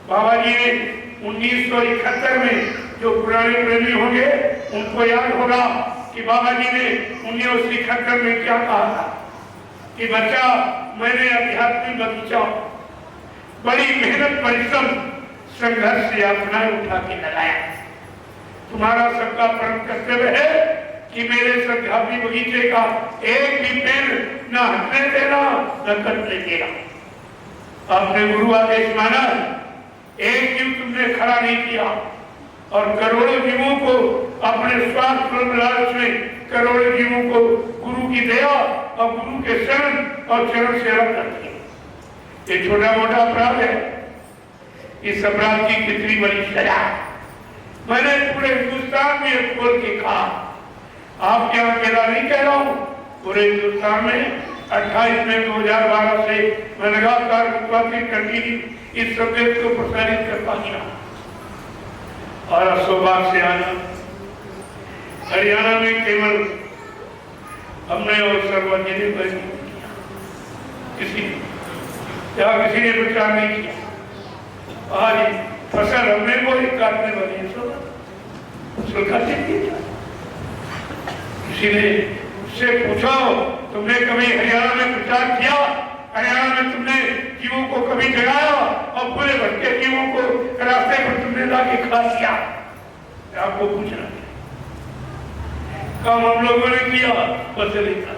बाबा जी ने 1971 में जो पुराने प्रेमी होंगे उनको याद होगा कि बाबा जी ने 1971 में क्या कहा था कि बच्चा, मैंने आध्यात्मिक बगीचा बड़ी मेहनत परिश्रम संघर्ष से यातनाएं उठा के लगाया। तुम्हारा सबका परम कर्तव्य है कि मेरे आध्यात्मिक बगीचे का एक भी पेड़ न हटने देना न कटने देना। आपने गुरु आदेश माना, एक जीव तुमने खड़ा नहीं किया और करोड़ों जीवों को अपने स्वार्थ लालच में करोड़ों जीवों को गुरु की दया और गुरु के शरण और चरण से अलग कर दिया। ये छोटा मोटा अपराध है। इस अपराध की कितनी बड़ी सजा। मैंने पूरे हिंदुस्तान में खोल के कहा, आप क्या अकेला नहीं कह रहा हूं, पूरे हिंदुस्तान में 28 मई 2012 से मैं लगातार कंटिन्यू इस संदेश को प्रसारित करता गया। और अशोकबाग से आना, हरियाणा में केवल हमने और सार्वजनिक किसी ने प्रचार नहीं किया। आज फसल हमने को ही काटने वाली है, किसी ने उससे पूछो, तुमने कभी हरियाणा में प्रचार किया? हरियाणा में तुमने जीवों को कभी जगाया और पूरे भटके जीवों को रास्ते पर तुमने लाके खा दिया? आपको पूछना है। काम हम लोगों ने किया, बस नहीं था।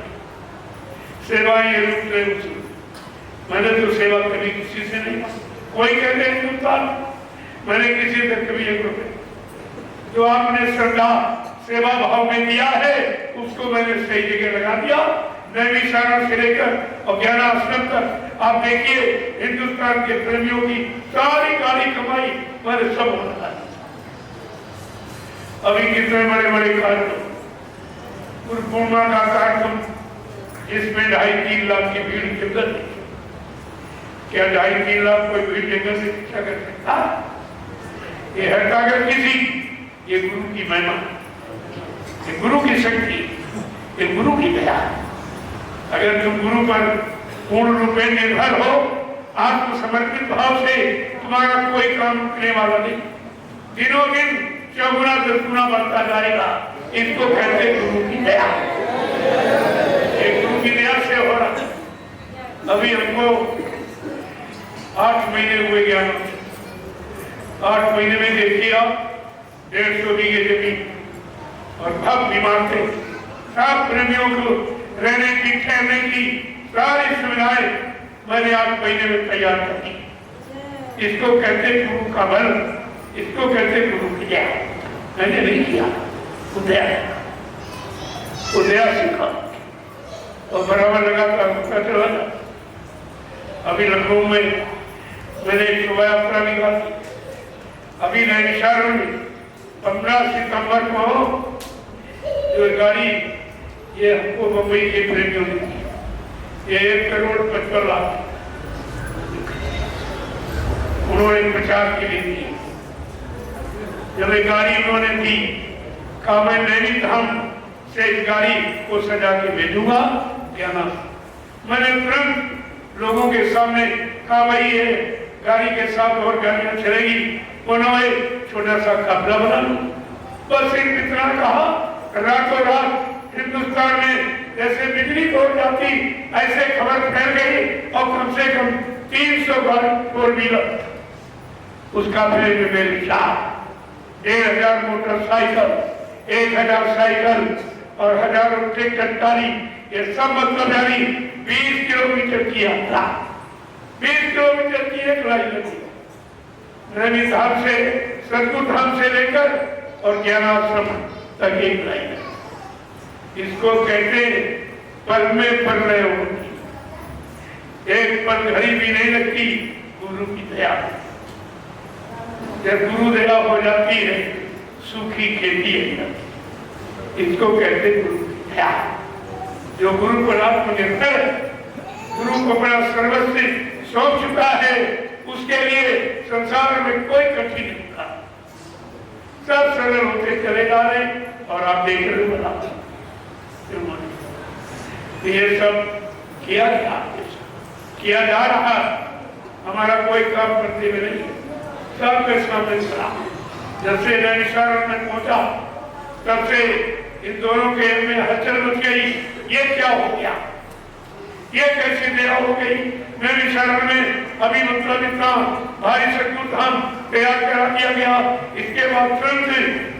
सेवाएं रूप में मैंने तो सेवा कभी किसी से नहीं, कोई कहते हिंदुस्तान मैंने किसी से कभी एक रुपये जो आपने श्रद्धा सेवा भाव में दिया है उसको मैंने सही जगह लगा दिया। नैवी सारण से लेकर और 11 आश्रम तक आप देखिए, हिंदुस्तान के प्रेमियों की सारी गाड़ी कमाई मैंने सब लगा दी। अभी कितने बड़े बड़े कार्यक्रम, गुरु पूर्णिमा का कार्यक्रम जिसमें 2.5-3 लाख की भीड़ जगत, क्या 2.5-3 लाख कोई भीड़ जगत से शिक्षा कर सकता? ये है ताकत किसी, ये गुरु की महिमा, ये गुरु की शक्ति, ये गुरु की दया। अगर तुम गुरु पर पूर्ण रूप में निर्भर हो, आत्मसमर्पित भाव से, तुम्हारा कोई काम रुकने वाला नहीं। दिनों दिन 4 गुना 10 गुना बढ़ता जाएगा। इसको कहते गुरु की दया। एक गुरु की दया से हो रहा। अभी हमको 8 महीने हुए ज्ञान, 8 महीने में देखिए आप 150 बीघे जमीन और भक्त बीमार थे। सब प्रेमियों को रहने की, ठहरने की सारी सुविधाएं मैंने 8 महीने में तैयार कर दी। इसको कहते गुरु का बल, इसको कहते गुरु की दया। मैंने नहीं किया, उदया सीखा और बराबर लगातार होता चला था। अभी लखनऊ में मैंने एक शोभा यात्रा निकाली। अभी नैनीशारण में 15 सितंबर को जो गाड़ी ये हमको मुंबई के प्रेमियों ने दी, ये 1 करोड़ 55 लाख उन्होंने प्रचार के लिए दी। जब ये गाड़ी उन्होंने दी, कहा मैं नैनीधाम से इस गाड़ी को सजा के भेजूंगा क्या? मैंने तुरंत लोगों के सामने कहा, भाई ये गाड़ी के साथ और गाड़ियां चलेगी, उन्होंने छोटा सा कपड़ा बना लूं। बस सिर्फ इतना कहा, रातों रात हिंदुस्तान में जैसे बिजली तोड़ जाती ऐसे खबर फैल गई और कम से कम 300 गाड़ी 4 व्हीलर उसका फिर में मेरी चाह 1000 मोटरसाइकिल, 1000 साइकिल और हजारों ट्रैक्टर टाली, ये सब मतलब यानी 20 किलोमीटर की यात्रा, 20 किलोमीटर की एक लाइन लगी। नैनीधाम से, सतगुरु धाम से लेकर और 11 आश्रम तक एक लाइन है। इसको कहते पल में पल रहे होती, एक पल घड़ी भी नहीं लगती गुरु की दया। जब गुरु दया हो जाती है सूखी खेती है, इसको कहते गुरु की दया। जो गुरु पर आत्मनिर्भर, गुरु को अपना सर्वस्व सौंप चुका है, उसके लिए संसार में कोई कठिन नहीं था। सब सरल होते चले जा रहे और आप देख रहे हो बना। ये सब किया जा रहा, हमारा कोई काम करते हुए नहीं। सबके सामने खड़ा। जब से नैनीताल में पहुंचा तब से इन दोनों के में हलचल मच गई। ये क्या हो गया, ये कैसे दया हो गई। नैनीताल में अभी मतलब इतना भारी शत्रुधाम तैयार करा दिया गया। इसके बाद तुरंत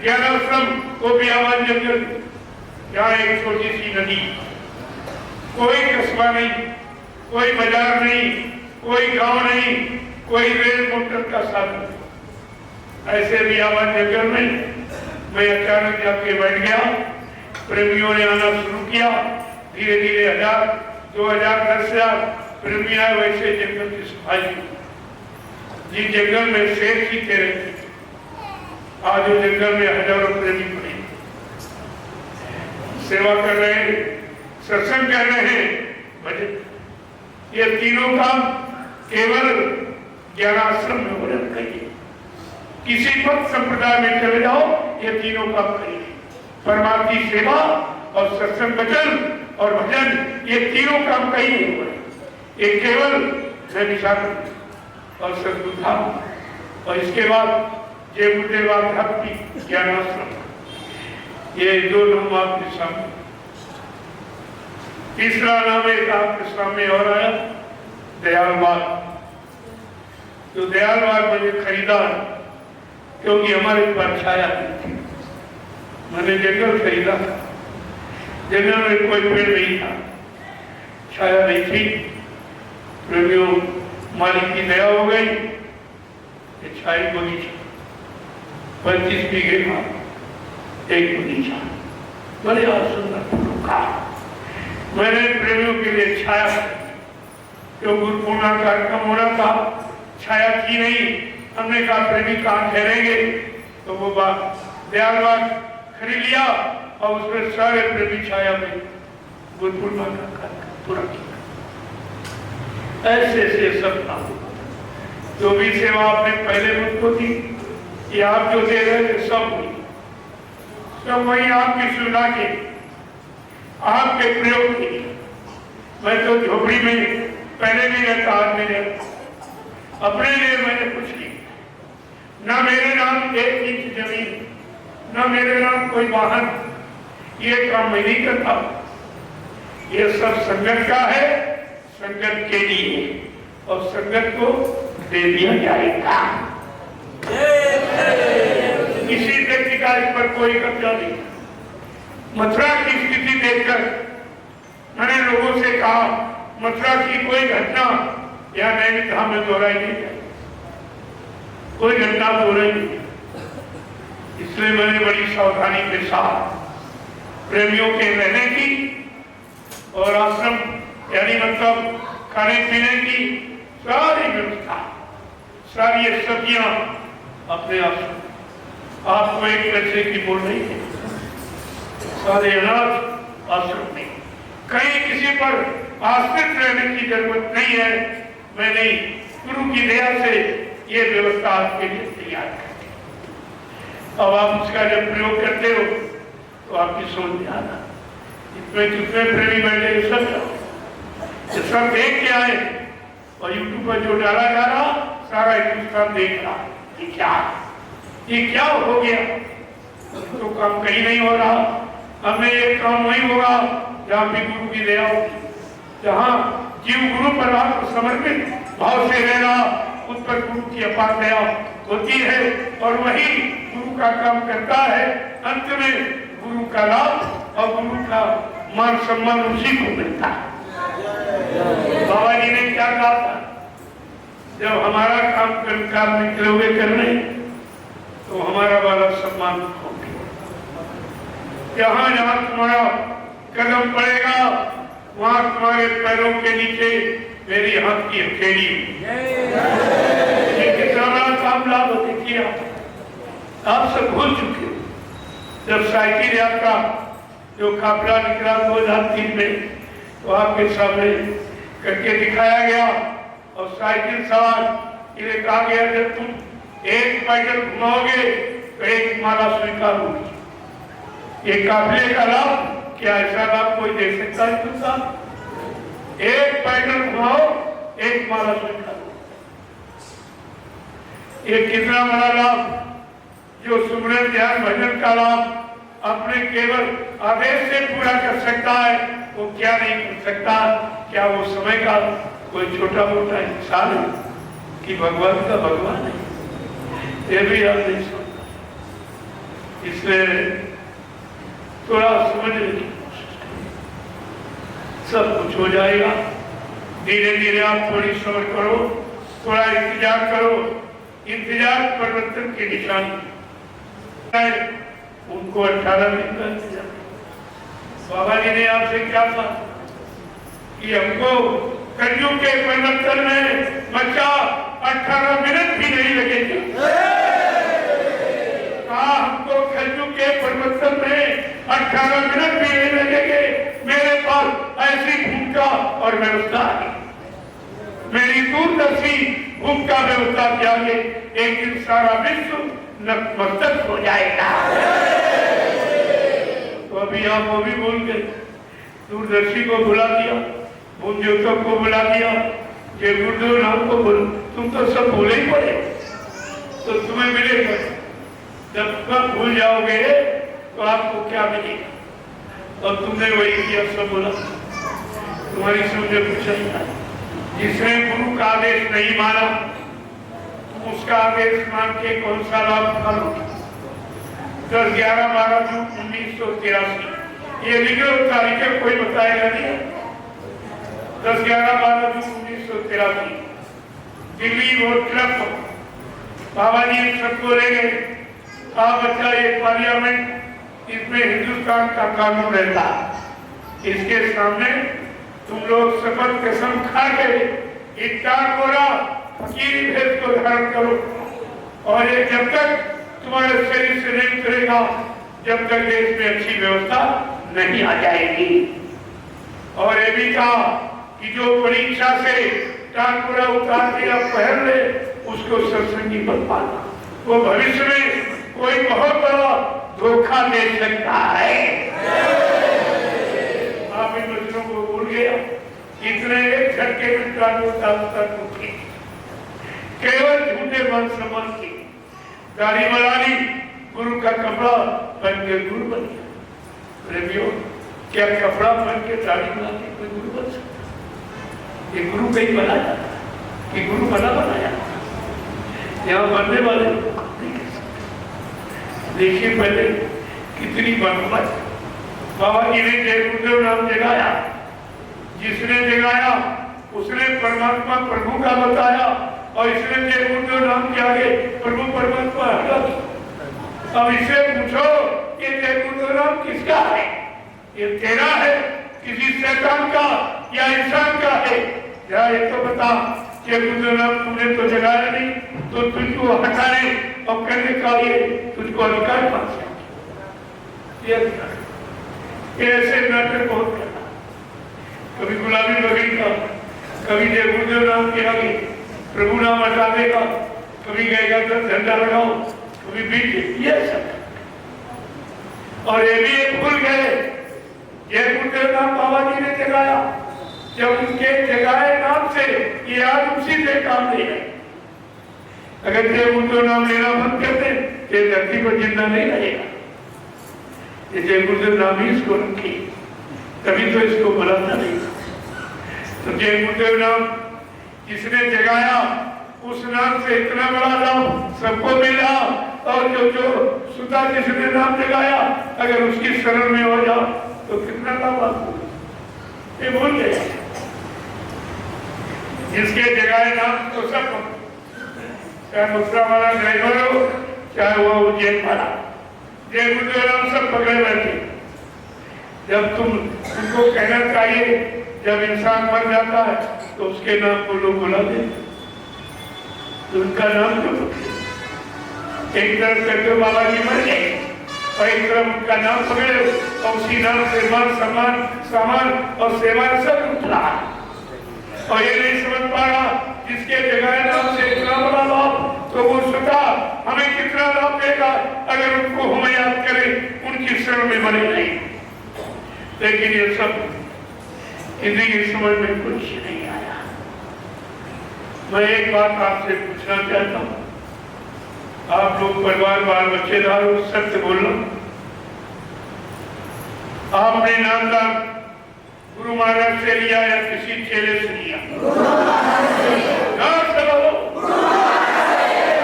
ज्ञानाश्रम को भी आवाज जंगल, यहाँ एक छोटी सी नदी, कोई कस्बा नहीं, कोई बाजार नहीं, कोई गांव नहीं, कोई रेल मोटर का साधन। ऐसे भी आवाज जंगल में मैं अचानक जाके बैठ गया। प्रेमियों ने आना शुरू किया। धीरे धीरे 1000, 2000, 10,000 प्रेमी आए। वैसे जंगल की सफाई, जिस जंगल में शेर चीते रहते, आज वो जंगल में हजारों प्रेमी पड़े, सेवा कर रहे हैं, सत्संग कर रहे हैं, भजन। ये तीनों काम केवल ज्ञानाश्रम में वर्णन करिए। किसी भक्त संप्रदाय में चले जाओ, ये तीनों काम करिए। परमार्थी सेवा और सत्संग वचन और भजन, ये तीनों काम कहीं नहीं हुए। एक केवल नैनीताल और सद्बुद्धाम, और इसके बाद जय गुरुदेव भक्ति ज्ञानाश्रम, ये दो नाम आपके सामने। तीसरा नाम एक आपके सामने और आया, दयालबाग। तो दयालबाग मैंने खरीदा क्योंकि हमारे पास छाया नहीं थी। मैंने जंगल खरीदा, जंगल में कोई पेड़ नहीं था, छाया नहीं थी। प्रेमियों, मालिक की दया हो गई, छाई बगीचा 25 बीघे का एक बगीचा, बड़े सुंदर फूलों का। मैंने प्रेमियों के लिए छाया, जो गुरु पूर्णिमा कार्यक्रम हो रहा था, छाया थी नहीं। हमने कहा प्रेमी कहाँ ठहरेंगे, तो वो बात दयालबाग खरीद लिया और उसमें सारे प्रेमी छाया में गुरु पूर्णिमा का कार्यक्रम पूरा किया। ऐसे ऐसे सब काम, जो भी सेवा आपने पहले मुझको दी, ये आप जो दे रहे थे सब हुई, सब वही आपकी सुविधा के, आपके प्रयोग के। मैं तो झोपड़ी में पहले भी रहता, आज में रहता, अपने लिए मैंने कुछ नहीं, ना मेरे नाम 1 इंच जमीन, ना मेरे नाम कोई वाहन, ये काम मैं नहीं करता। ये सब संगत का है, संगत के लिए, और संगत को दे दिया जाएगा। किसी व्यक्ति का इस पर कोई कब्जा नहीं। मथुरा की स्थिति देखकर मैंने लोगों से कहा, मथुरा की कोई घटना या नैनीताल में दोहराई नहीं जाए, कोई घटना दोहराई नहीं। इसलिए मैंने बड़ी सावधानी के साथ प्रेमियों के रहने की और आश्रम यानी मतलब खाने पीने की सारी व्यवस्था, सारी सब्जियां अपने आश्रम, आपको एक पैसे की बोल नहीं है, सारे अनाज आश्रम में। कहीं किसी पर आश्रित रहने की जरूरत नहीं है। मैंने गुरु की दया से ये व्यवस्था आपके लिए तैयार करती। अब आप उसका जब प्रयोग करते हो तो आपकी सोच में आना, इसमें कितने प्रेमी बैठे सब देख के आए, और यूट्यूब पर जो डाला जा रहा सारा हिंदुस्तान देख रहा, ये क्या हो गया। तो काम कहीं नहीं हो रहा। हमें ये काम वही होगा जहाँ भी गुरु की दया होगी, जहाँ जीव गुरु पर समर्पित भाव से रह रहा, उस पर गुरु की अपार दया होती है, और वही गुरु का काम करता है। अंत में गुरु का लाभ और गुरु का मान सम्मान उसी को मिलता है। बाबा जी ने क्या कहा था, जब हमारा काम निकलोगे करने तो हमारा वाला सम्मान होगा। जहाँ जहाँ तुम्हारा कदम पड़ेगा वहाँ तुम्हारे पैरों के नीचे मेरी हाथ की हथेली। ये कितना बड़ा काम लाभ किया, आप सब भूल चुके हो। जब साइकिल यात्रा जो काफिला निकला 2003 में, तो आपके सामने करके दिखाया गया, और साइकिल सवार ये कहा गया जब तुम एक पैदल घुमाओगे तो एक माला स्वीकार होगी। ये काफिले का लाभ, क्या ऐसा लाभ कोई दे सकता है? तुमसा एक पैदल घुमाओ एक माला स्वीकार। ये कितना बड़ा लाभ, जो सुमरन ध्यान भजन का लाभ अपने केवल आदेश से पूरा कर सकता है, वो क्या नहीं कर सकता। क्या वो समय का कोई छोटा मोटा इंसान है कि भगवान का भगवान है? ये भी आप नहीं समझता। इसलिए थोड़ा समझने की कोशिश करें, सब कुछ हो जाएगा। धीरे धीरे आप थोड़ी सब्र करो, थोड़ा इंतजार करो। इंतजार परिवर्तन की निशानी है। उनको 18 दिन का इंतजार। बाबा जी ने आपसे क्या कहा कि हमको कलयुग के परिवर्तन में बच्चा 18 मिनट भी नहीं लगेंगे। कहा हमको कलयुग के परिवर्तन में 18 मिनट भी नहीं लगेंगे। मेरे पास ऐसी भूमिका और व्यवस्था है, मेरी दूरदर्शी भूमिका व्यवस्था के आगे एक दिन सारा विश्व नतमस्तक हो जाएगा। तो अभी आप वो भी भूल गए, दूरदर्शी को बुला दिया, भूमज्योतक को बुला दिया, जय गुरुदेव नाम को बोलो। तुम तो सब भूले ही पड़े, तो तुम्हें मिलेगा। जब तुम भूल जाओगे तो आपको क्या मिलेगा? और तुमने वही किया, सब बोला, तुम्हारी समझ कुछ नहीं। जिसने गुरु का आदेश नहीं माना, तुम उसका आदेश मान के कौन सा लाभ उठाओगे? 10, 11, 12 जून 1983 ये लिखे तारीखें कोई बताएगा नहीं। 10, 11, 12 जून 1983 दिल्ली रोड क्लब बाबा जी सबको ले गए। कहा बच्चा ये पार्लियामेंट, इसमें हिंदुस्तान का कानून रहता, इसके सामने तुम लोग शपथ कसम खा के इफ्तार बोरा फकीरी भेद को धारण करो, और ये जब तक तुम्हारे शरीर से नहीं उतरेगा, जब तक देश में अच्छी व्यवस्था नहीं आ जाएगी। और ये भी कहा कि जो परीक्षा से टांगपुरा उतार के आप पहन ले, उसको सत्संगी मत पाना, वो भविष्य में कोई बहुत बड़ा धोखा दे सकता है। आप इन बच्चों को भूल गया, इतने एक झटके में टांगपुरा उतार उठे, केवल झूठे मन सम्मान की दाढ़ी बना ली, गुरु का कपड़ा पहन के गुरु बन गया। प्रेमियों, क्या कपड़ा पहन के दाढ़ी बना के कोई गुरु बन सकता? ये गुरु कहीं बना जाता कि गुरु बनाया? यहाँ बनने वाले नहीं कर सकते। देखिए पहले कितनी बदमत बाबा जी ने जय गुरुदेव नाम जगाया, जिसने जगाया उसने परमात्मा प्रभु का बताया, और इसने जय गुरुदेव नाम के आगे प्रभु परमात्मा हटा। अब इसे पूछो कि जय गुरुदेव नाम किसका है? ये तेरा है, किसी शैतान का या इंसान का है? या ये तो बता, जय गुरुदेव नाम तुमने तो जगाया नहीं, तो तुझको हटाने और करने का ये तुझको अधिकार पास है। ऐसे नाटक बहुत करना, कभी गुलाबी बगड़ी का, कभी जय गुरुदेव नाम के आगे प्रभु नाम हटा देगा, कभी कहेगा तो झंडा लगाओ, कभी बीच, ये सब। और ये भी एक भूल गए, जय गुरुदेव नाम बाबा जी ने जगाया, जब उनके जगाए नाम से ये आज उसी से काम नहीं है। अगर जय गुरुदेव नाम लेना बंद कर दे तो धरती पर जिंदा नहीं रहेगा। ये जय गुरुदेव नाम ही इसको रखी, तभी तो इसको बुलाता नहीं। तो जय गुरुदेव नाम जिसने जगाया, उस नाम से इतना बड़ा लाभ सबको मिला, और जो सुधा जिसने नाम जगाया, अगर उसकी शरण में हो जाओ तो कितना लाभ आपको? ये भूल गए। जिसके जगाए नाम तो सब, चाहे मुद्रा वाला ड्राइवर हो, चाहे वो उज्जैन वाला, जय गुरुदेव नाम सब पकड़े बैठे। जब तुमको कहना चाहिए, जब इंसान मर जाता है तो उसके नाम को लोग बुला दे, तो उनका नाम क्यों? एक तरफ कहते हो बाबा जी मर गए, और एक तरफ उनका नाम पकड़े, और उसी नाम से मान सम्मान सामान और सेवा सब उठ रहा। और ये नहीं समझ पा रहा, जिसके जगह नाम से इतना बड़ा लाभ, तो वो सुधा हमें कितना लाभ देगा अगर उनको हम याद करें, उनकी शरण में बने नहीं। लेकिन ये सब किसी की समझ में कुछ नहीं आया। मैं एक बात आपसे पूछना चाहता हूँ, आप लोग परिवार बाल बच्चेदार सत्य बोलना। आपने नामदान गुरु महाराज से लिया या किसी चेले से लिया?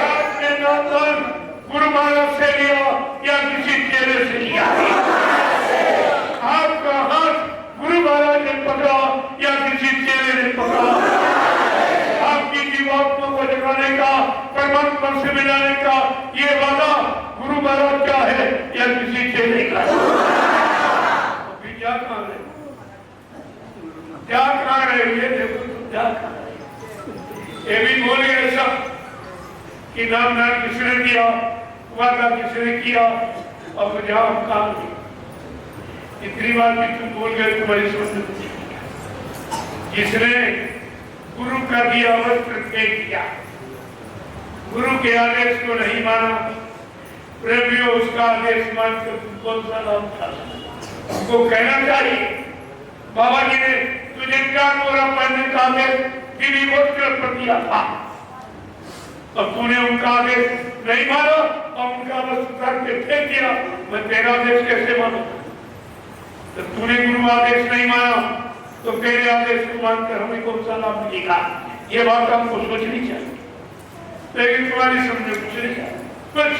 आपने नामदान गुरु महाराज से लिया या किसी चेले से लिया? आपका हाथ गुरु महाराज ने पकड़ा या किसी चेले ने पकड़ा? आपकी जीवात्मा को जगाने का, परमात्मा से मिलाने का ये वादा गुरु महाराज का है या किसी चेले का? अभी क्या कहा रहे, क्या कहा रहे, ये देखो तुम क्या कहा रहे। ये भी बोले ऐसा कि नामदान किसने दिया, वादा किसने किया, और जाओ काम नहीं। इतनी बात भी तुम बोल गए, तुम्हारी समझ में जिसने गुरु का दिया वस्त्र फेंक दिया, गुरु के आदेश को नहीं माना, प्रेमियों उसका आदेश मानकर तुम कौन सा लाभ उठा? उनको कहना चाहिए बाबा जी ने तुझे क्या बोरा पहनने का आदेश गिरी वस्त्र पर दिया था, और तूने उनका आदेश नहीं माना और उनका वस्त्र के फेंक दिया, मैं तेरा आदेश कैसे मानूं? तो तूने गुरु आदेश नहीं माना तो तेरे आदेश को मानकर हमें कौन सा लाभ मिलेगा? ये बात हमको सोचनी चाहिए, लेकिन तुम्हारी समझ कुछ नहीं है, कुछ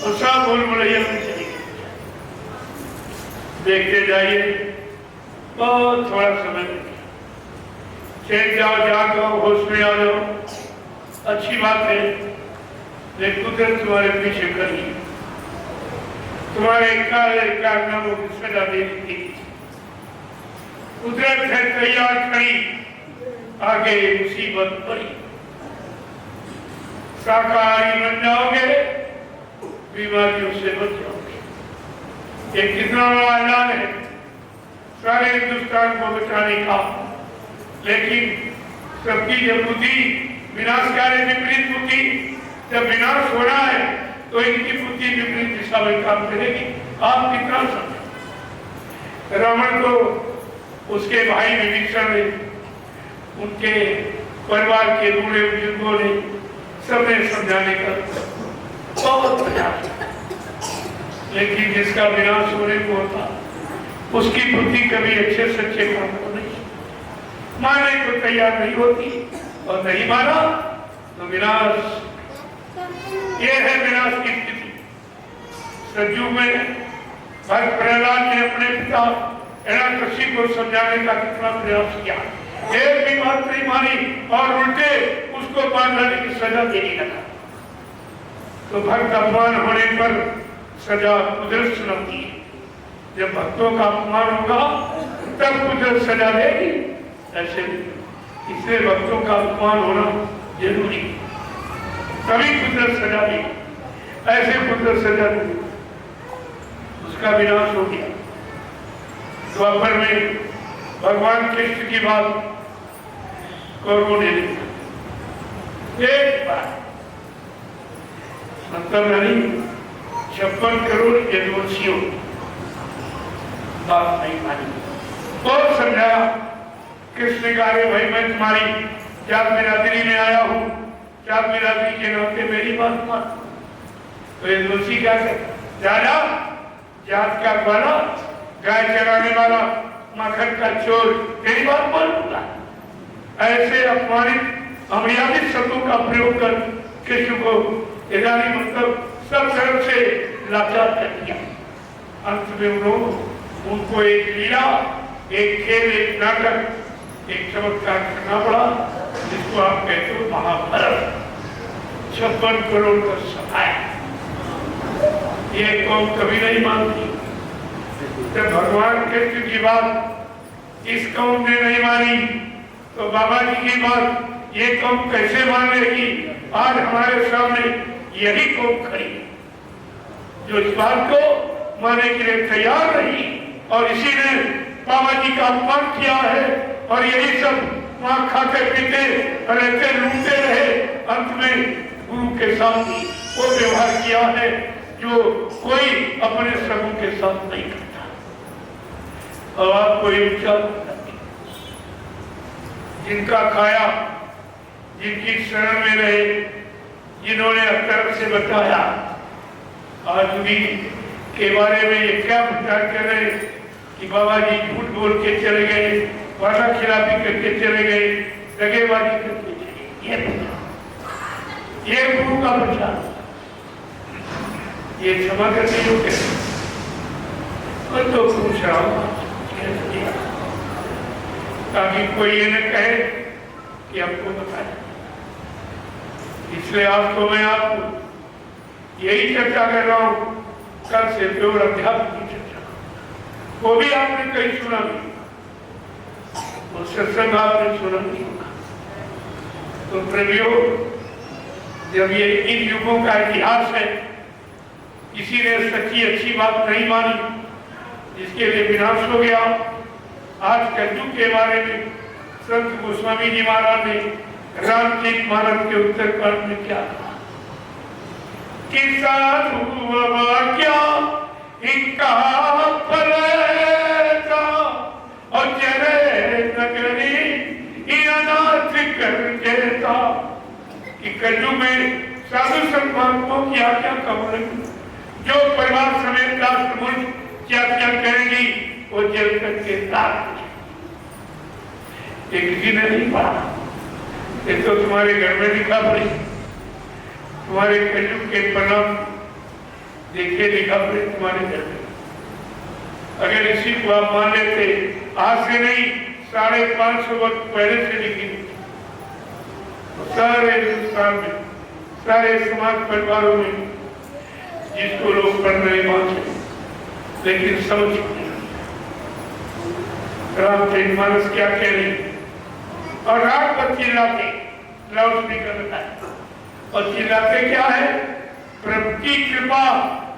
और सब बोल बोलिए चलेगी। देखते जाइए, बहुत थोड़ा समय चल जाओ, जाग जाओ, होश में आ जाओ, अच्छी बात है। लेकिन कुदरत तुम्हारे पीछे करी, तुम्हारे कारनामों की सजा देनी थी। कुदरत है तैयार खड़ी, आगे मुसीबत पड़ी। शाकाहारी बन जाओगे, बीमारियों से बच जाओगे। ये कितना बड़ा ऐलान है सारे हिंदुस्तान को बचाने का, लेकिन सबकी जब बुद्धि विनाशकारी विपरीत बुद्धि जब विनाश हो रहा है तो इनकी बुद्धि विपरीत दिशा में काम करेगी। आप कितना समझे? रावण को उसके भाई विभीषण ने, उनके परिवार के बूढ़े बुजुर्गों ने सबने समझाने का बहुत प्रयास, लेकिन जिसका विनाश होने को होता उसकी बुद्धि कभी अच्छे से अच्छे काम को नहीं मानने को तैयार नहीं होती, और नहीं माना तो विनाश। ये है विनाश की स्थिति। सज्जू में भक्त प्रहलाद ने अपने पिता हिरण्यकश्यप को समझाने का कितना प्रयास किया, एक भी बात नहीं मानी और उल्टे उसको बांधने की सजा देने लगा। तो भक्त अपमान होने पर सजा कुदरत सुनाती है। जब भक्तों का अपमान होगा तब कुदरत सजा देगी, ऐसे नहीं। इसलिए भक्तों का अपमान होना जरूरी, तभी कुदरत सजा देगी। ऐसे कुदरत सजा देगी, उसका विनाश हो गया। द्वापर में भगवान कृष्ण की बात कौरवों ने लिखा, एक बार मतलब नहीं 56 करोड़ यदुवंशियों बात नहीं मानी, बहुत समझाया। कृष्ण का रे भाई मैं तुम्हारी जात बिरादरी में आया हूँ, जात बिरादरी के नाते मेरी बात मान। तो यदुवंशी क्या कहते, राजा जात का वाला, गाय चराने वाला, मक्खन का चोर, तेरी बात मानूंगा। ऐसे अपमानित अमर्यादित शब्दों का प्रयोग कर कृष्ण को इधानी मतलब सब तरफ से लाचार कर दिया। अंत में उनको एक लीला, एक खेल, एक नाटक, एक चमत्कार करना पड़ा, जिसको आप कहते हो महाभारत। 56 करोड़ का सफाया, ये कौम कभी नहीं मानती। जब भगवान कृष्ण की बात इस कौम ने नहीं मानी तो बाबा जी की बात ये कौम कैसे मान लेगी? आज हमारे सामने यही कौम खड़ी जो इस बात को मानने के लिए तैयार नहीं, और इसी ने बाबा जी का अपमान किया है। और यही सब वहां खाते पीते रहते लूटते रहे, अंत में गुरु के साथ वो व्यवहार किया है जो कोई अपने सबों के साथ नहीं करता। और आपको विचार जिनका खाया, जिनकी शरण में रहे, जिन्होंने अक्सर से बताया, आज भी के बारे में ये क्या प्रचार कर रहे कि बाबा जी झूठ बोल के चले गए, वादा खिलाफी करके चले गए, दगेबाजी करके चले गए। ये गुरु का प्रचार, ये क्षमा करने योग्य और तो पूछ रहा हूं ताकि कोई ये न कहे कि आपको बताया। इसलिए आपको मैं आपको यही चर्चा कर रहा हूं, कल से केवल अध्यात्म की चर्चा, वो भी आपने कहीं सुना नहीं, वो सत्संग आपने सुना नहीं होगा। तो प्रेमियों, जब ये इन युगों का इतिहास है, किसी ने सच्ची अच्छी बात नहीं मानी, जिसके लिए विनाश हो गया। आज कलयुग के बारे में संत गोस्वामी जी महाराज ने रामचरित मानस के उत्तर पाठ में क्या कहा कि साधु क्या इनका फल और चले नगरी अनाथ कर देता कि कलयुग में साधु संत महात्माओं की आज्ञा का उल्लंघन, जो परिवार समेत राष्ट्र मुल्क क्या क्या करेगी वो जल करके राख। ये किसी ने नहीं पढ़ा, ये तो तुम्हारे घर में लिखा पड़े, तुम्हारे कलयुग के परिणाम देखे लिखा पड़े तुम्हारे घर में। अगर इसी को आप मान लेते, आज से नहीं 550 वर्ष पहले से लिखी, तो सारे हिंदुस्तान में, सारे समाज परिवारों में जिसको लोग पढ़ रहे मानते, लेकिन समझ रामचरित मानस क्या कह रही, और रात पर चिल्लाते, लाउड स्पीकर बताए, और चिल्लाते क्या है, प्रभु की कृपा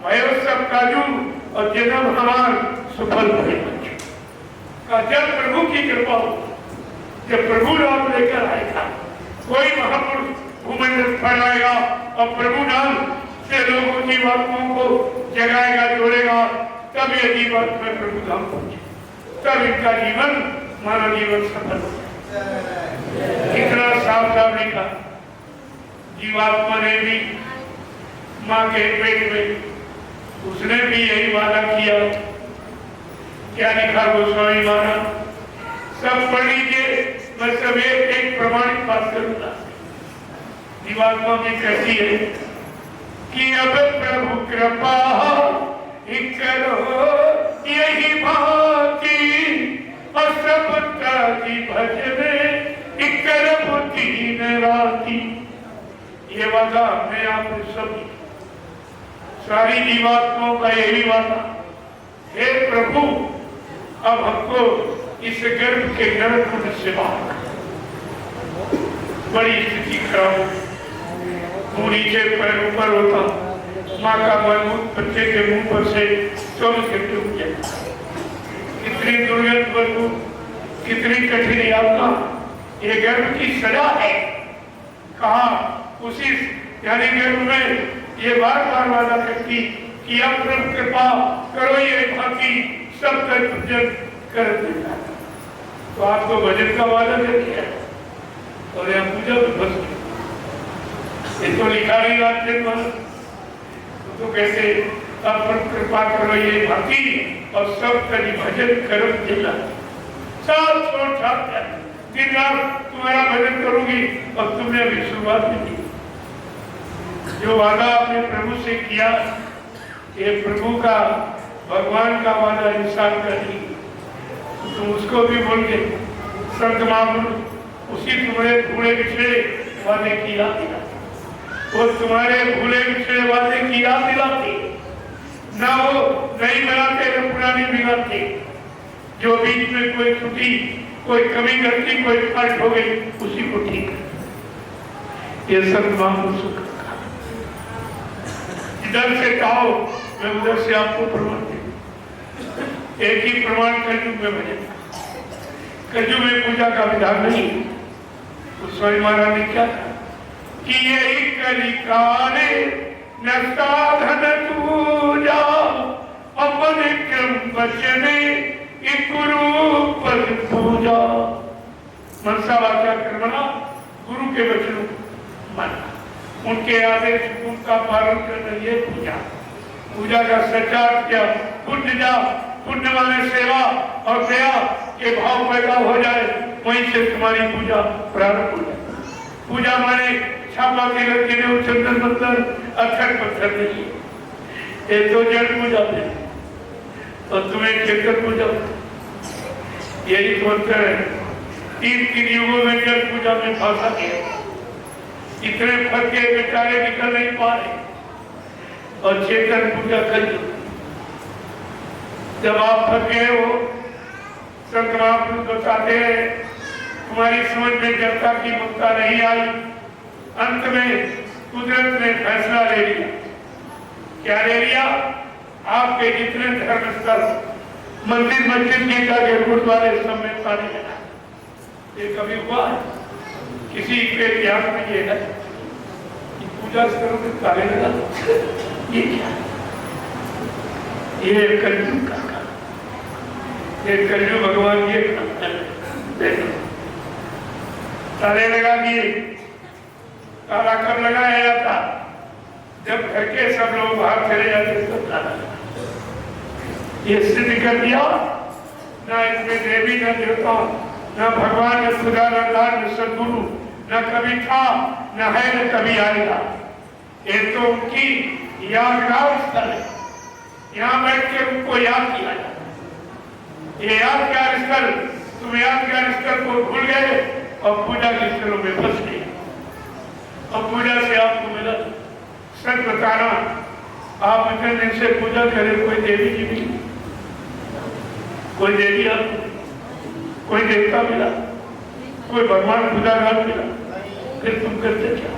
भयो सब काजू और जन्म हमार सफल हुए। जब प्रभु की कृपा हो, जब प्रभु नाम लेकर आएगा, कोई महापुरुष भूमंडल फैलाएगा और प्रभु नाम से लोगों की बातों को जगाएगा, जोड़ेगा, तब ये जीवन में प्रभु धाम पहुंचे, तब इनका जीवन, मानव जीवन सफल हो। इतना साफ साफ लिखा, जीवात्मा ने भी माँ के पेट में, उसने भी यही वादा किया। क्या लिखा गोस्वामी महाराज, सब पढ़ लीजिए, मैं सब एक प्रमाणित बात करूंगा। जीवात्मा भी कहती है कि अब प्रभु कृपा करो यही भांति, और सब ताजी भजने इकर बुद्धि न राती। ये वादा हमने आपने सब, सारी जीवात्माओं का यही वादा, हे प्रभु अब हमको इस गर्भ के नरक कुंड से बाहर। बड़ी स्थिति खराब, मुंह नीचे पैर ऊपर होता, माँ का मजबूत बच्चे के मुंह पर से स्वयं से टूट जाए। कितनी दुर्गंध बदबू, कितनी कठिन यातना, ये गर्भ की सजा है। कहा उसी यानी गर्भ में ये बार बार वादा करती कि अब प्रभु कृपा करो ये भांति सब तक भजन कर देता। तो आपको भजन का वादा कर दिया और यह पूजा में फंस गए। ये तो लिखा नहीं रात तो कैसे अब प्रभु कृपा करो ये भांति और सब तक भजन करो देता। सब छोड़ छाड़ दिन रात तुम्हारा भजन करूंगी और तुमने अभी शुरुआत नहीं की। जो वादा आपने प्रभु से किया, ये प्रभु का, भगवान का वादा इंसान का नहीं, तुम उसको भी बोल के संत महापुरुष उसी तुम्हारे भूले बिछड़े वादे की याद दिलाते, वो तुम्हारे भूले बिछड़े वादे की याद दिलाते, ना वो नई बनाते न पुरानी बिगाड़ते। जो बीच में कोई त्रुटि, कोई कमी गलती, कोई फर्क हो गई, उसी को ठीक है। ये संत महापुरुष इधर से कहो, मैं उधर से आपको प्रमाण दे। एक ही प्रमाण कलयुग में भजन, कलयुग में पूजा का विधान नहीं। गोस्वामी महाराज ने क्या कहा कि यही कलिकाले न साधन पूजा अपन क्रम बचने गुरु पद पूजा। मनसा वाचा कर्मणा, गुरु के वचनों मानना। उनके आदेश हुकुम का पालन करना ये पूजा। पूजा का सच्चा क्या पुण्य माने सेवा और दया के भाव पैदा हो जाए, वहीं से तुम्हारी पूजा प्रारंभ हो जाए। पूजा माने छापा के लड़के ने चंदन मतलब अक्षर पत्थर नहीं, ये तो जड़ पूजा है और तुम्हें चेतन पूजा, यही तो अंतर है। तीन युगों में जड़ पूजा में फंसा गया, इतने फटके बेचारे निकल नहीं पा रहे और चेतन पूजा कर। जब आप फंस गए हो, संत महापुरुष बताते हैं तुम्हारी समझ में जनता की ममता नहीं आई, अंत में कुदरत ने फैसला ले लिया। क्या ले लिया? आपके जितने धर्म स्थल, मंदिर मस्जिद गीता के गुरुद्वारे सब में पानी लगा। ये कभी हुआ है? किसी के ध्यान में ये है कि पूजा स्थलों में ताले लगा, ये क्या? ये कलयुग का काम, ये कलयुग भगवान ये ताले लगा दिए। ताला कब लगाया जाता? जब घर के सब लोग बाहर चले जाते तो ताला लगा। ये सिद्ध कर दिया ना इसमें देवी न देवता न भगवान न खुदा न लाल न सदगुरु न कभी था न है न कभी आएगा। ये तो उनकी यादगार स्थल है, यहाँ बैठ के उनको याद किया जाए। ये यादगार स्थल, तुम यादगार स्थल को भूल गए और पूजा के स्थलों में फंस गए। और पूजा से आपको मिला, सच बताना, आप इतने दिन से पूजा करें, कोई देवी जी मिली, कोई देवी आपको, कोई देवता मिला, कोई भगवान खुदागार मिला, फिर तुम करते क्या?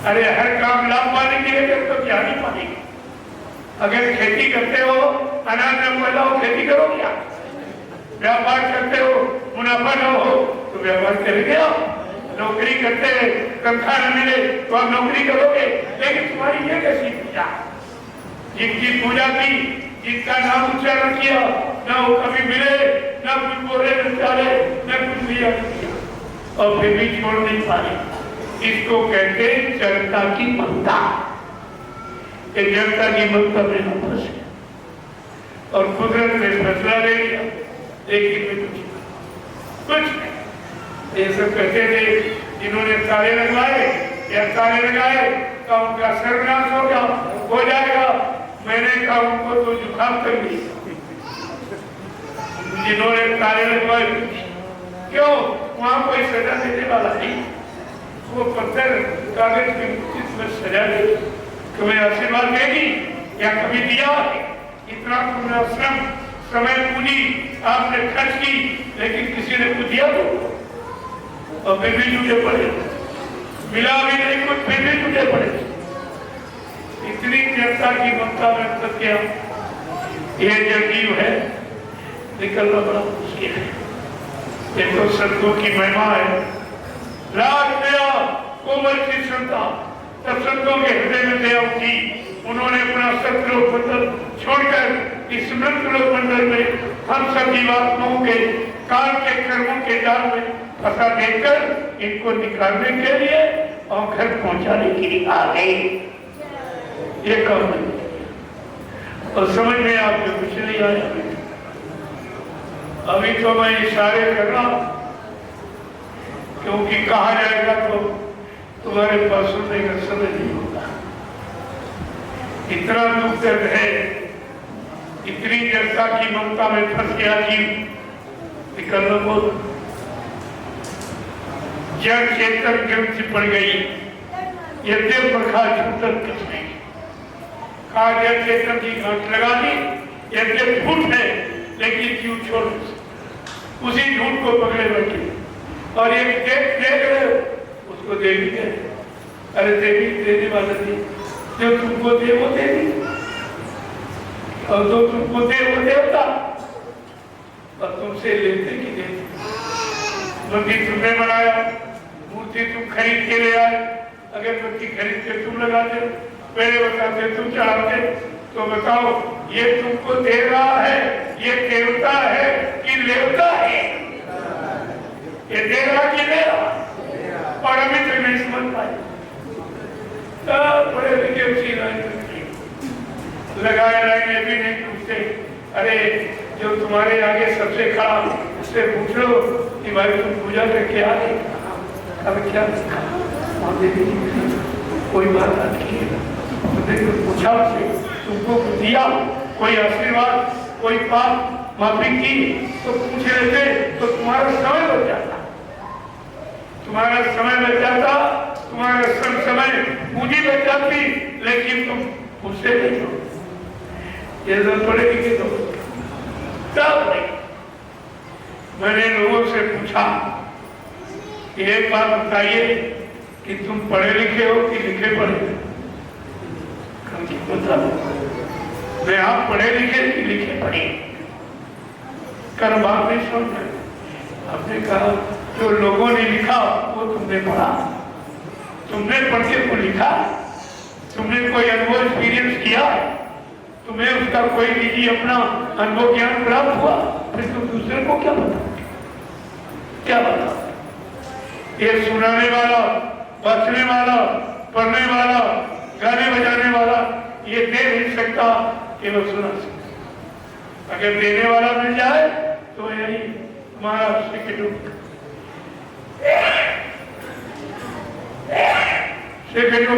अरे हर काम लाभ पाने के लिए करते तो क्या नहीं पाएंगे। अगर खेती करते हो, अनाज न पैदा हो, खेती करो क्या? व्यापार करते हो, मुनाफा न हो तो व्यापार करेंगे आप? नौकरी करते हैं, तनख्वाह न मिले तो आप नौकरी करोगे। लेकिन तुम्हारी ये कैसी पूजा? जिनकी पूजा की, जिनका नाम उच्चारण किया, ना वो कभी मिले, ना कुछ बोले न चाले, न कुछ लिया और फिर भी छोड़ नहीं पाए। इसको कहते जनता की ममता। जनता की ममता में हम फंसे और कुदरत ने फैसला ले लिया, लेकिन कुछ नहीं। ये सब कहते थे जिन्होंने ताले लगवाए या ताले लगाए तो उनका सर्वनाश हो जाएगा। मैंने कहा उनको तो जुकाम कर ली। जिन्होंने ताले लगवाए, क्यों? वहां कोई सजा देने वाला नहीं, वो पत्थर कागज की में सजा दे, तुम्हें आशीर्वाद देगी या कभी दिया? इतना तुमने श्रम, समय, पूंजी आपने खर्च की, लेकिन किसी ने कुछ दिया तो और फिर भी टूटे पड़े, मिला भी नहीं कुछ, फिर भी टूटे पड़े। इतनी जनता की ममता में सत्या, ये जगीव है, निकलना बड़ा मुश्किल है। ये तो संतों की महिमा है। लाख दया कोमल की संता, तब संतों के हृदय में दया उठी, उन्होंने अपना सतलोक मंडल छोड़कर इस मृतलोक मंडल में हम सब जीवात्माओं के काल के कर्मों के जाल में फंसा देकर इनको निकालने के लिए और घर पहुंचाने के लिए आ गए। ये काम और समझ में आपको कुछ नहीं आया। अभी तो मैं इशारे कर रहा हूं, क्योंकि कहा जाएगा तो तुम्हारे पास सुनने का समय नहीं होगा। इतना दुख दर्द है, इतनी जनता की ममता में फंस गया जीव, निकलना बहुत। जड़ चेतन जड़ से पड़ गई, यद्यप प्रखा छूटन कुछ नहीं। कहा जड़ चेतन की गांठ लगा दी, यद्यप झूठ है लेकिन क्यों छोड़, उसी झूठ को पकड़े बैठे और एक देख रहे हो, उसको देवी कहते। अरे देवी देने वाला थी, जो तुमको दे वो देवी और जो तुमको दे वो देवता, और तुमसे लेते कि देते। मंदिर तुमने बनाया, मूर्ति तुम खरीद के ले आए, अगरबत्ती खरीद के तुम लगाते, पहले बताते तुम चढ़ाते, तो बताओ ये तुमको दे रहा है, ये देवता है कि लेवता है? ये दे रहा कि ले रहा? और अभी तो नहीं समझ पाए। सब बड़े लिखे उसी लाइन लगाए लाइन भी नहीं पूछते। अरे जो तुम्हारे आगे सबसे खड़ा उससे पूछ लो कि भाई तुम पूजा करके आ गए, अब क्या कोई बात नहीं है। तुमने तो पूछा उससे, तुमको दिया कोई आशीर्वाद, कोई पाप माफी की तो पूछ लेते तो तुम्हारा समय बच जाता, तुम्हारा समय बच जाता, तुम्हारा सब समय पूंजी बच जाती। लेकिन तुम उससे नहीं हो, ये सब पढ़े लिखे तो तब नहीं। मैंने लोगों से पूछा कि एक बात बताइए कि तुम पढ़े लिखे हो कि लिखे पढ़े? मैं आप पढ़े लिखे कि लिखे पढ़े? कर्म बात नहीं समझ। आपने कहा जो लोगों ने लिखा वो तुमने पढ़ा, तुमने पढ़ के को लिखा, तुमने कोई अनुभव एक्सपीरियंस किया, तुम्हें उसका कोई निजी अपना अनुभव ज्ञान प्राप्त हुआ, फिर तुम दूसरे को क्या बता, क्या बता? ये सुनाने वाला, बचने वाला, पढ़ने वाला, गाने बजाने वाला ये दे नहीं सकता, केवल सुना सकता। अगर देने वाला मिल जाए तो यही हमारा सेक्रेटरी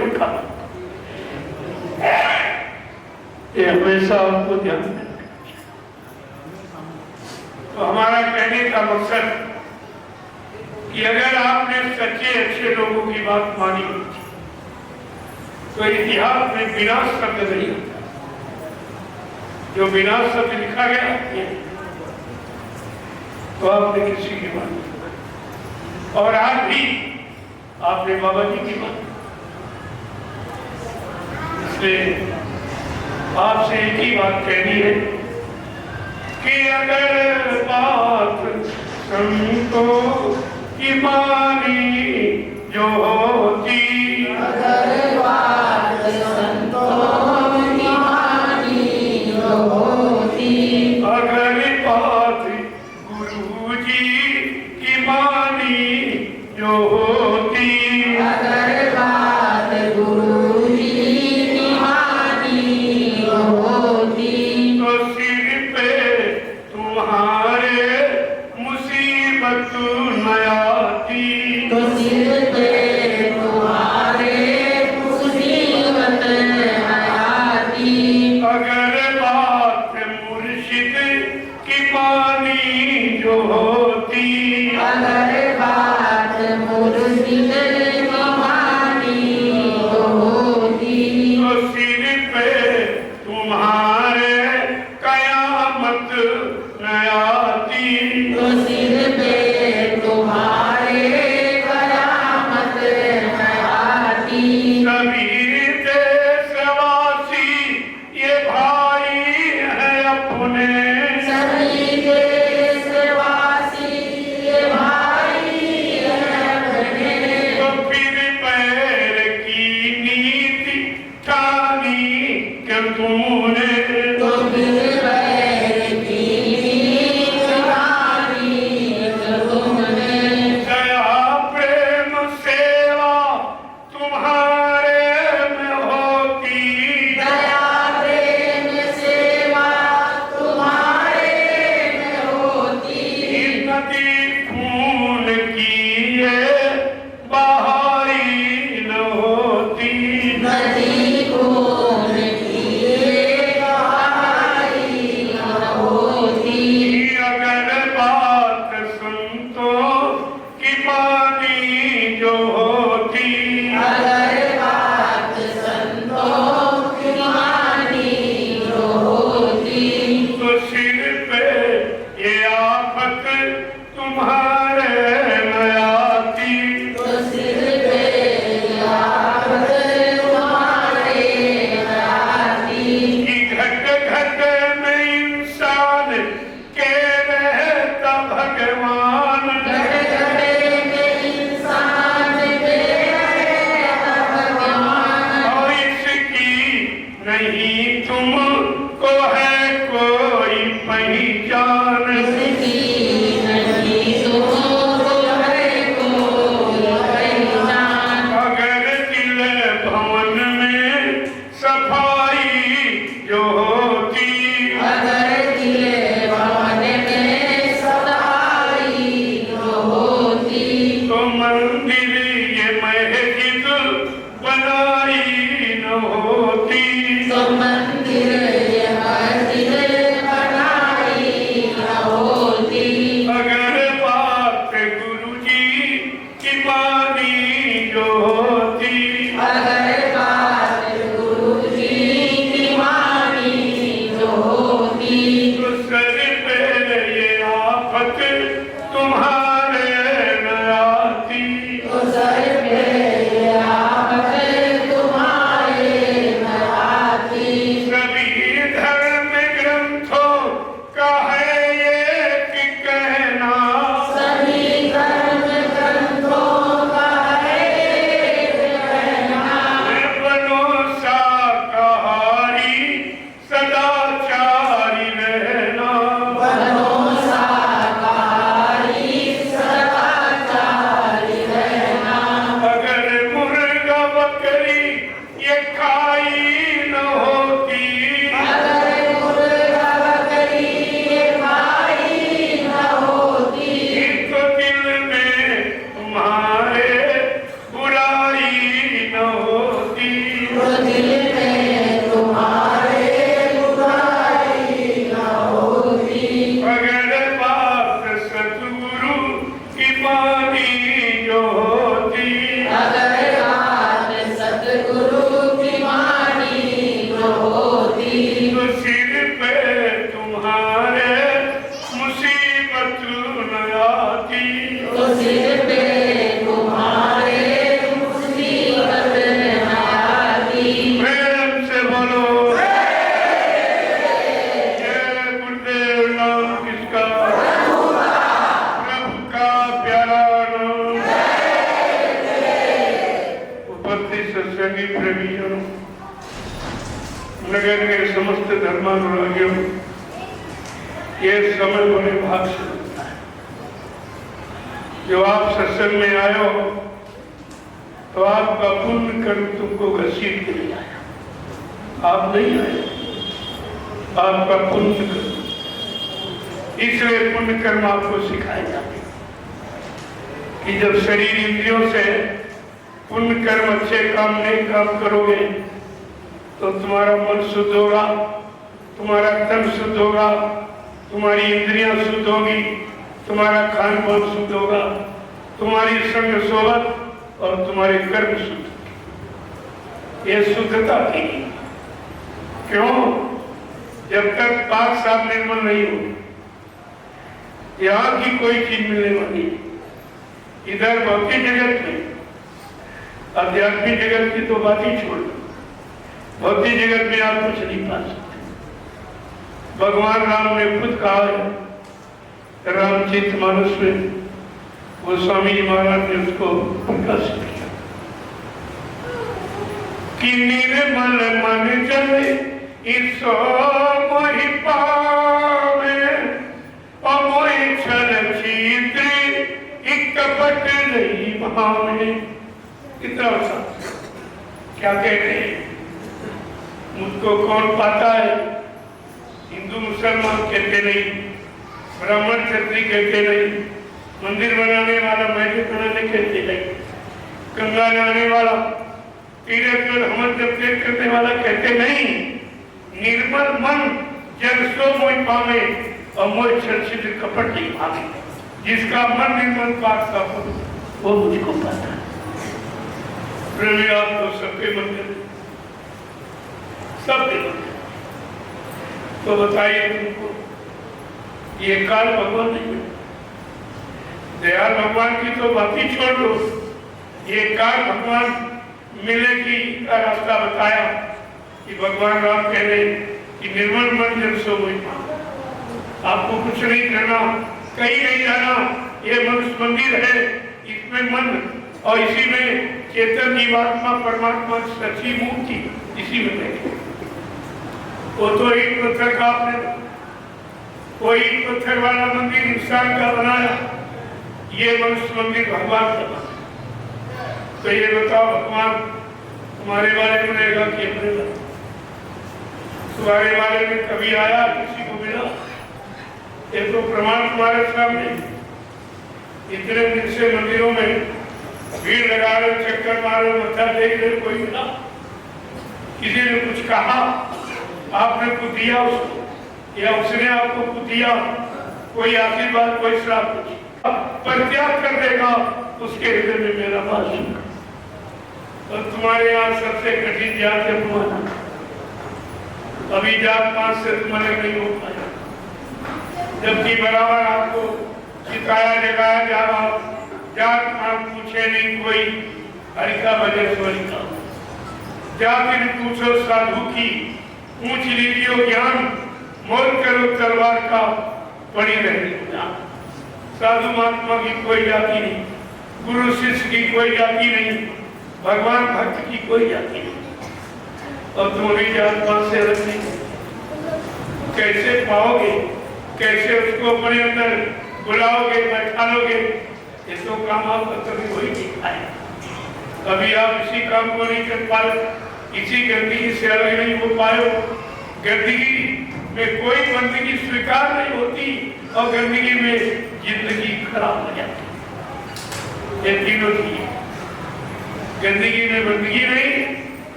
लिखा, ये हमेशा आपको ध्यान में। तो हमारा कहने का मकसद कि अगर आपने सच्चे अच्छे लोगों की बात मानी तो इतिहास में विनाश शब्द नहीं होता। जो विनाश शब्द लिखा गया तो आपने किसी की बात, और आज भी आपने बाबा जी की बात। इसलिए आपसे एक ही बात कहनी है कि अगर बात संतों की मानी जो होती, अगर बात संतों की मानी जो होती, अगर बात गुरु जी की मानी जो होती, अगर बात गुरु जी की मानी जो होती, तो सिर पे तुम्हारे मुसीबत न आती, तो सिर पे तुम्हारे मुसीबत न आती, अगर बात मुर्शिद की मानी जो होती, अगर बात मुर्शिद की मानी जो होती, तो सिर पे तुम्हारे कयामत न आती, तो सिर पे तुम्हारे कयामत न आती, सभी देशवासी ये भाई है अपने, सभी देशवासी ये भाई हैं अपने, तो फिर पैर की नीति ठानी कि तुमने, तो फिर पैर की कहानी तुमने, दया प्रेम सेवा तुम्हारे में होती, दया प्रेम सेवा तुम्हारे में होती, नदी खून की ये बहाई न होती, नदी खून की सफाई जो होती, अगर दिले भवन में सफाई न होती, तो मंदिर ये मस्जिद बनाई न होती, तो मंदिर ये मस्जिद बनाई न होती, अगर बात गुरु जी की मानी जो होती, अगर बात गुरु जी की मानी जो होती, तो सर पे ये आफत तुम्हारे न आती, तो सर पे ये आफत तुम्हारे न आती, सभी धर्म ग्रंथों का है ये कि कहना, सभी धर्म ग्रंथों का है कहना, बनो शाकाहारी सदाचारी रहना, बनो शाकाहारी सदाचारी रहना, अगर मुर्गा बकरी ये खाई न होती, अगर मुर्गा बकरी ये खाई न होती, तो दिल में तुम्हारे बुराई न होती, तो दिल में तुम्हारे बुराई न होती, अगर बात सतगुरु की मानी जो होती, अगर बात सतगुरु की मानी न होती, तो सिर पे तुम्हारे मुसीबत न आती, तो सिर पे तुम्हारे मुसीबत न आती। प्रेम से बोलो जय गुरुदेव नाम किसका, प्रभु का प्यारा नाम। उपस्थित सत्संगी प्रेमियों, नगर के समस्त धर्मानुरागियों, ये समय बड़े भाग से मिलता है। जो आप सत्संग में आए हो तो आपका पुण्य कर्म तुमको घसीट के ले आया, आप नहीं आए, आपका पुण्य कर्म, इसलिए पुण्य कर्म आपको सिखाए जाते हैं कि जब शरीर इंद्रियों से पुण्य कर्म अच्छे काम नहीं काम करोगे तो तुम्हारा मन शुद्ध होगा, तुम्हारा तन शुद्ध होगा, तुम्हारी इंद्रियां शुद्ध होगी, तुम्हारा खान पान शुद्ध होगा, तुम्हारी संग सोबत और तुम्हारे कर्म शुद्ध। ये शुद्धता की क्यों? जब तक पाक साफ निर्मल नहीं हो यहाँ की कोई चीज मिलने वाली नहीं। इधर भौतिक जगत में, आध्यात्मिक जगत की तो बात ही छोड़ दो, भौतिक जगत में आप कुछ नहीं पा सकते। भगवान राम ने खुद कहा है रामचरित मानस में, वो स्वामी जी महाराज ने उसको प्रकाशित किया कि निर्मल मन चले ईसो मोहि पावे, अमोहि छल छिद्र एक कपट नहीं भावे। कितना अच्छा क्या कह रहे हैं? मुझको कौन पाता है? हिंदू मुसलमान कहते नहीं, ब्राह्मण क्षत्रिय कहते नहीं, मंदिर बनाने वाला मस्जिद बनाने कहते नहीं, गंगा नहाने वाला, तीर्थ पर हमन जब तीर्थ करने वाला कहते नहीं। निर्मल मन जब सो मोह पावे और मोह छल कपट नहीं पावे। जिसका मन निर्मल पाक का हो वो मुझको पता है। प्रेमी आप तो सबके मंदिर, सबके मंदिर, तो बताइए तुमको ये काल भगवान नहीं है? दयाल भगवान की तो बात ही छोड़ दो, ये काल भगवान मिले का रास्ता बताया कि भगवान राम कह रहे कि निर्मल मन जब सो वही पाओ। आपको कुछ नहीं करना, कहीं नहीं जाना, ये मनुष्य मंदिर है, इसमें मन और इसी में चेतन जीवात्मा परमात्मा सच्ची मूर्ति इसी में बैठे। वो तो ईट पत्थर का आपने, कोई ईट पत्थर वाला मंदिर इंसान का बनाया, ये मनुष्य मंदिर भगवान का बना। तो ये बताओ भगवान तुम्हारे बारे में रहेगा कि अपने बारे में? तुम्हारे बारे में कभी आया, किसी को मिला? ये तो प्रमाण तुम्हारे सामने। इतने दिन से मंदिरों में भीड़ लगा रहे, चक्कर मारो, मत्था देख रहे, कोई मिला? किसी ने कुछ कहा? आपने कुछ दिया उसको या उसने आपको कुछ दिया? कोई आशीर्वाद, कोई श्राप? परित्याग कर देगा उसके हृदय में मेरा वास। और तुम्हारे यहाँ सबसे कठिन जात है तुम्हारा। अभी जात पात से तुम अलग नहीं हो पाए, जबकि बराबर आपको सिखाया जगाया जा रहा। जात पात पूछे नहीं कोई, हरिका भजन स्वरिका। जाति पूछो साधु की, पूछ लीजिए ज्ञान, मोल करो तलवार का, पड़ी रहती ज्ञान। साधु महात्मा की कोई जाति नहीं, गुरु शिष्य की कोई जाति नहीं, भगवान भक्त की कोई जाति नहीं। और तुम भी जात पात से अलग नहीं। कैसे पाओगे, कैसे उसको अपने अंदर बुलाओगे, बैठा लोगे? ये तो काम आपका कभी कोई नहीं पाए। कभी आप इसी काम को नहीं कर पाए, इसी गंदगी से अलग नहीं हो पाए। गंदगी में कोई बंदगी स्वीकार नहीं होती और गंदगी में जिंदगी खराब हो जाती। ये तीनों चीज, गंदगी में बंदगी नहीं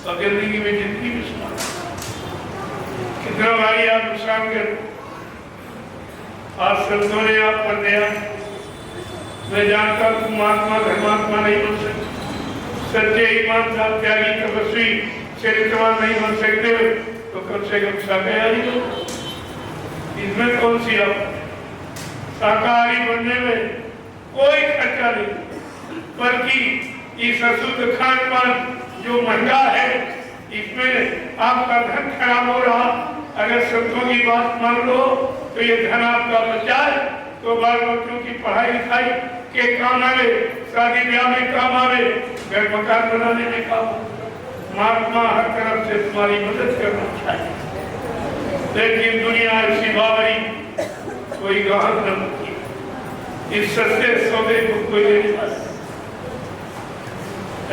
और गंदगी में जिंदगी में सुना। कितना भाई आप नुकसान कर। आज संतों ने आप पर दिया। मैं जानता हूँ महात्मा धर्मात्मा नहीं बन सकते, सच्चे ईमानदार त्यागी तपस्वी चरित्रवान नहीं बन सकते, तो कम से कम शाकाहारी हो। इसमें कौन सी आप? शाकाहारी बनने में कोई खर्चा नहीं, बल्कि इस अशुद्ध खान पान जो महंगा है, इसमें आपका धन खराब हो रहा। अगर संतों की बात मान लो तो ये धन आपका बचाए तो बाल बच्चों की पढ़ाई लिखाई के काम आवे, शादी ब्याह में काम आवे, घर मकान बनाने में काम। महात्मा हर तरफ से तुम्हारी मदद करना चाहिए, लेकिन दुनिया ऐसी बावरी, कोई ग्राहक न होती। इस सस्ते सौदे को कोई नहीं पाता।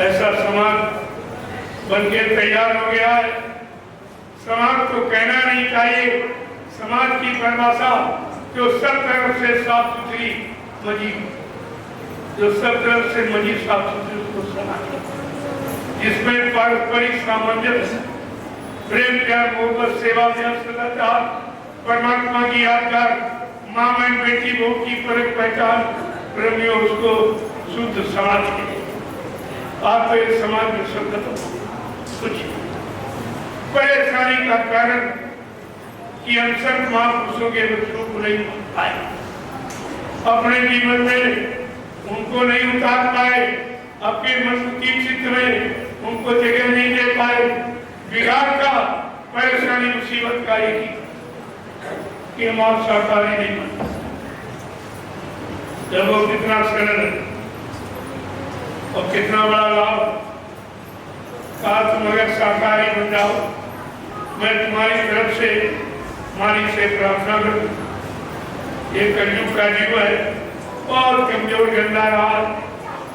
ऐसा समाज बनके तैयार हो गया है। समाज को कहना नहीं चाहिए, समाज की परिभाषा जो सब तरफ से साफ सुथरी मजी, जो सब तरफ से मजी साफ सुथरी, उसको समाज जिसमें पारस्परिक सामंजस्य, प्रेम प्यार मोहब्बत सेवा त्याग सदाचार, परमात्मा की यादगार, माँ बहन बेटी बहू की परख पहचान, प्रेमियों उसको शुद्ध समाज के। आप तो समाज में संगत कुछ परेशानी का कारण कि हम संत महापुरुषों के बच्चों को नहीं पाए, अपने जीवन में उनको नहीं उतार पाए, अपने मजबूती चित्त में उनको जगह नहीं दे पाए। बिगाड़ का, परेशानी मुसीबत का एक ही कि हम आप शाकाहारी नहीं बन। जब वो कितना सरल और कितना बड़ा लाभ, कहा तुम अगर शाकाहारी बन जाओ, मैं तुम्हारी तरफ से मालिक से प्रार्थना करूं। ये कलयुग का जीव है, बहुत कमजोर गंदा रहा,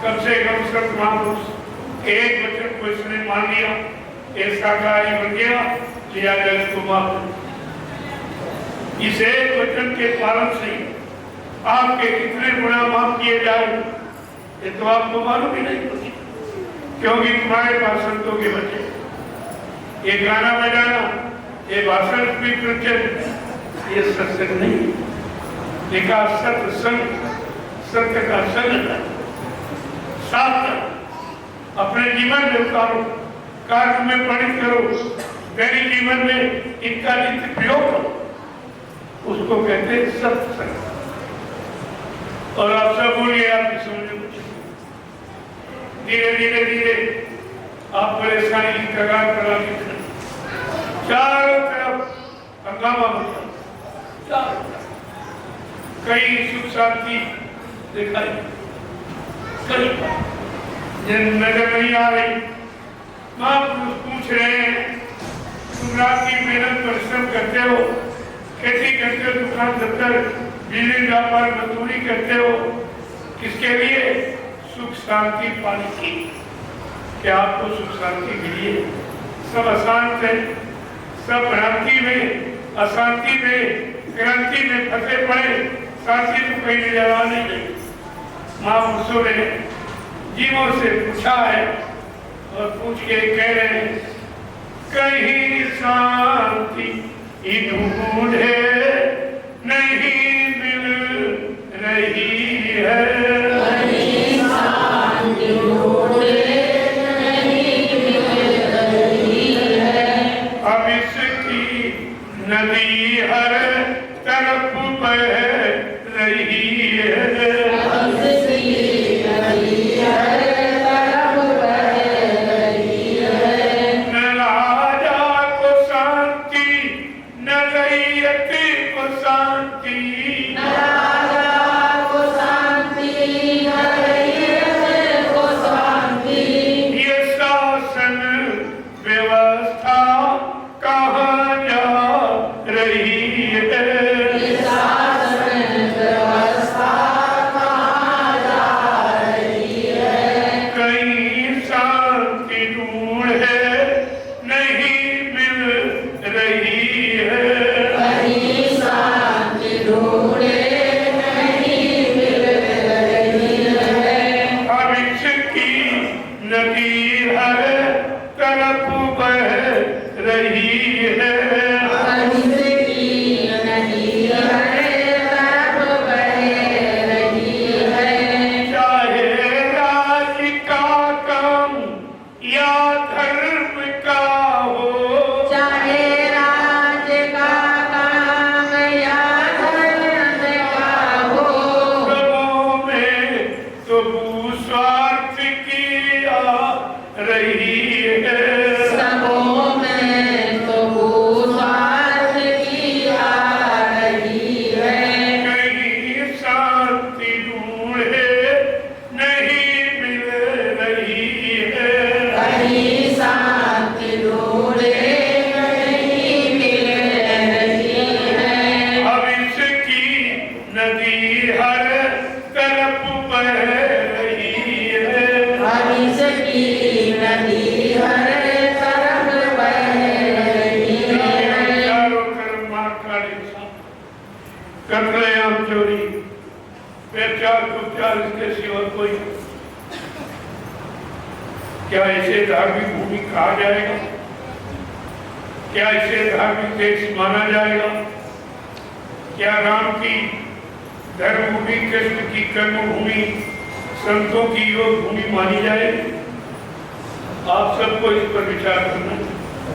कम से कम संत महापुरुष एक वचन को इसने मान लिया, एक शाकाहारी बन गया, लिया गया इसको माफ। इस एक वचन के पालन से आपके कितने गुना माफ किए जाए ये तो आपको मालूम ही नहीं होती, क्योंकि तुम्हारे पास संतों के बच्चे, ये गाना बजाना, ये भाषण भी प्रचलित, ये सत्संग नहीं, लिखा सत्संग, सत्य का संग साथ अपने जीवन में उतारो, कार्य में परिणत करो, दैनिक जीवन में इनका नित्य प्रयोग करो, उसको कहते हैं सत्संग। और आप सब भूल गए, आपकी समझ में कुछ धीरे धीरे धीरे आप परेशानी की कगार पर आगे चारों तरफ हंगामा मचा, कई सुख शांति दिखाई, कई जिन नजर नहीं आ रही। महापुरुष पूछ रहे हैं, तुम रात की मेहनत परिश्रम करते हो, खेती करते हो, दुकान दफ्तर बिजली व्यापार मजदूरी करते हो, किसके लिए? सुख शांति पाने की। क्या आपको सुख शांति मिली है? सब अशांत है, सब भ्रांति में, अशांति में, क्रांति में फंसे पड़े, शांति को कहीं नजर आ नहीं गई। महापुरुषों ने जीवों से पूछा है और पूछ के कह रहे हैं, कहीं शांति ढूंढे नहीं मिल रही है, कहीं शांति ढूंढे नहीं मिल रही है। अब इसकी नदी हर तरफ बह रही है, अब इसकी नदी हर तरफ बह रही है। न राजा को शांति, न रैयत को शांति, न राजा को शांति, न रैयत को शांति। ये शासन व्यवस्था कहाँ जा रही है, ये शासन व्यवस्था कहाँ जा रही है। कहीं शांति ढूंढे नहीं मिल रही है, कहीं शांति ढूंढे नहीं मिल रही है। अब इसकी नदी हर तरफ बह रही है, अब इसकी नदी हर तरफ बह रही है। चाहे राज का काम या धर्म का हो, चाहे राज का काम या धर्म का हो, सबों में तो भूस्वार्थ की आ रही है, सबों में तो भूस्वार्थ की आ रही है। कहीं शांति ढूंढे नहीं मिल रही है, कहीं शांति ढूंढे नहीं मिल रही है। अब इसकी नदी हर तरफ बह रही है, अब इसकी नदी हर तरफ बह रही है। चारों तरफ मार काली कतलेआम चोरी, व्यभिचार कुचार, इसके सिवा कोई नहीं। क्या इसे धार्मिक भूमि कहा जाएगा? क्या इसे धार्मिक देश माना जाएगा? क्या राम की धर्मभूमि, कृष्ण की कर्मभूमि, संतों की योग भूमि मानी जाएगी? आप सबको इस पर विचार करना है।